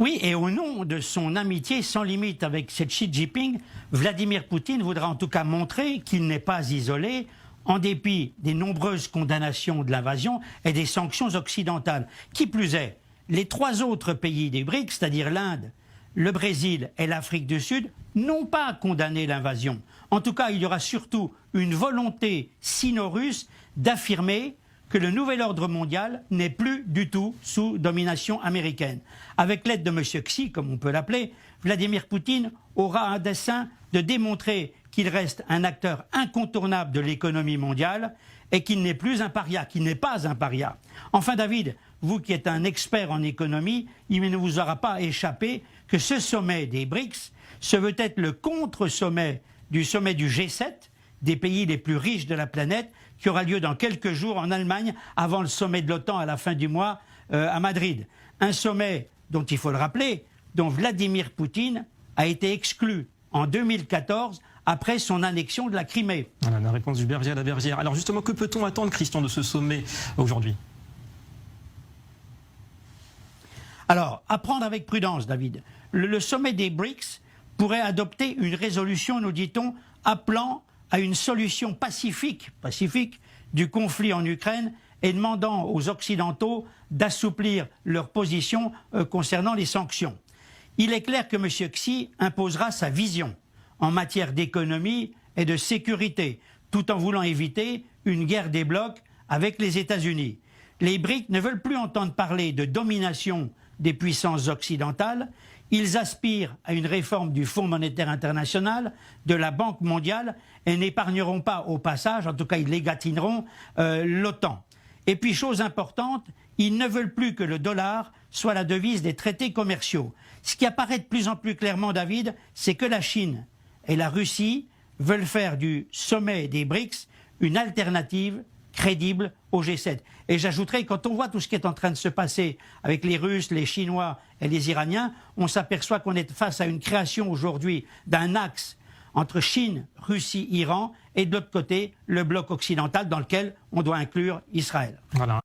Oui, et au nom de son amitié sans limite avec Xi Jinping, Vladimir Poutine voudra en tout cas montrer qu'il n'est pas isolé, en dépit des nombreuses condamnations de l'invasion et des sanctions occidentales. Qui plus est, les 3 autres pays des BRICS, c'est-à-dire l'Inde, le Brésil et l'Afrique du Sud, n'ont pas condamné l'invasion. En tout cas, il y aura surtout une volonté sino-russe d'affirmer que le nouvel ordre mondial n'est plus du tout sous domination américaine. Avec l'aide de M. Xi, comme on peut l'appeler, Vladimir Poutine aura un dessein de démontrer qu'il reste un acteur incontournable de l'économie mondiale et qu'il n'est plus un paria, qu'il n'est pas un paria. Enfin, David, vous qui êtes un expert en économie, il ne vous aura pas échappé que ce sommet des BRICS se veut être le contre-sommet du G7, des pays les plus riches de la planète, qui aura lieu dans quelques jours en Allemagne, avant le sommet de l'OTAN à la fin du mois à Madrid. Un sommet dont il faut le rappeler, dont Vladimir Poutine a été exclu en 2014 après son annexion de la Crimée. Voilà la réponse du berger à la bergère. Alors justement, que peut-on attendre, Christian, de ce sommet aujourd'hui? Alors, à prendre avec prudence, David. Le sommet des BRICS pourrait adopter une résolution, nous dit-on, appelant à une solution pacifique du conflit en Ukraine et demandant aux Occidentaux d'assouplir leur position concernant les sanctions. Il est clair que M. Xi imposera sa vision en matière d'économie et de sécurité, tout en voulant éviter une guerre des blocs avec les États-Unis. Les BRICS ne veulent plus entendre parler de domination des puissances occidentales. Ils aspirent à une réforme du Fonds monétaire international, de la Banque mondiale, et n'épargneront pas au passage, en tout cas ils égatineront, l'OTAN. Et puis, chose importante, ils ne veulent plus que le dollar soit la devise des traités commerciaux. Ce qui apparaît de plus en plus clairement, David, c'est que la Chine et la Russie veulent faire du sommet des BRICS une alternative crédible au G7. Et j'ajouterai, quand on voit tout ce qui est en train de se passer avec les Russes, les Chinois et les Iraniens, on s'aperçoit qu'on est face à une création aujourd'hui d'un axe entre Chine, Russie, Iran et de l'autre côté, le bloc occidental dans lequel on doit inclure Israël. Voilà.